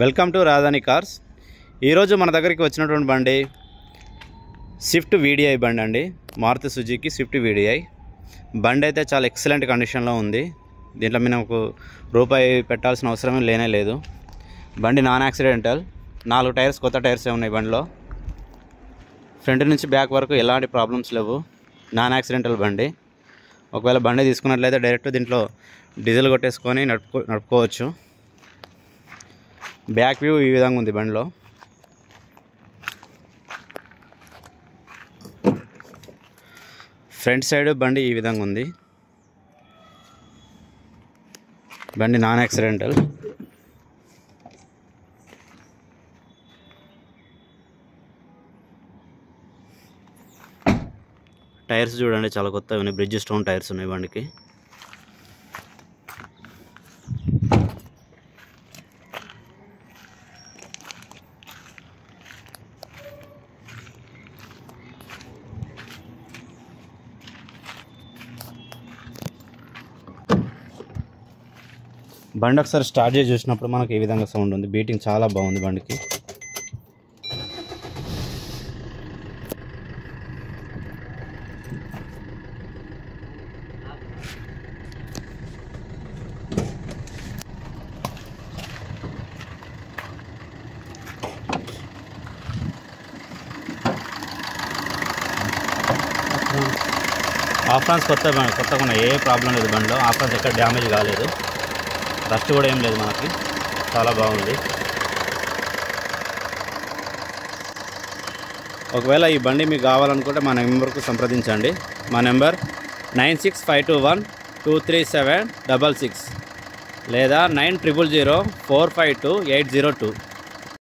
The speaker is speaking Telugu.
వెల్కమ్ టు రాజధాని కార్స్. ఈరోజు మన దగ్గరికి వచ్చినటువంటి బండి స్విఫ్ట్ వీడిఐ బండి అండి. మారుతి సుజుకి స్విఫ్ట్ వీడిఐ బండి అయితే చాలా ఎక్సలెంట్ కండిషన్లో ఉంది. దీంట్లో మనకు రూపాయి పెట్టాల్సిన అవసరమే లేదు. బండి నాన్ యాక్సిడెంటల్, 4 టైర్స్ కొత్త టైర్సే ఉన్నాయి బండిలో. ఫ్రంట్ నుంచి బ్యాక్ వరకు ఎలాంటి ప్రాబ్లమ్స్ లేవు. నాన్ యాక్సిడెంటల్ బండి. ఒకవేళ బండి తీసుకున్నట్లయితే డైరెక్ట్ దీంట్లో డీజిల్ కొట్టేసుకొని నడుపుకోవచ్చు. బ్యాక్ వ్యూ ఈ విధంగా ఉంది బండిలో. ఫ్రంట్ సైడ్ బండి ఈ విధంగా ఉంది. బండి నాన్ యాక్సిడెంటల్. టైర్స్ చూడండి, చాలా కొత్తవి ఉన్నాయి. బ్రిడ్జ్ స్టోన్ టైర్స్ ఉన్నాయి బండికి. బండి ఒకసారి స్టార్ట్ చేసి చూసినప్పుడు మనకు ఈ విధంగా సౌండ్ ఉంది. బీటింగ్ చాలా బాగుంది బండికి. ఆఫ్రాన్స్ కొత్తగా ఉన్నాయి. ఏ ప్రాబ్లం లేదు బండిలో. ఆఫ్రాన్స్ ఎక్కడ డ్యామేజ్ కాలేదు, రస్ట్ కూడా ఏం లేదు మనకి. చాలా బాగుంది. ఒకవేళ ఈ బండి మీకు కావాలనుకుంటే మా నెంబర్కు సంప్రదించండి. మా నెంబర్ 9652123766 లేదా 9000452802.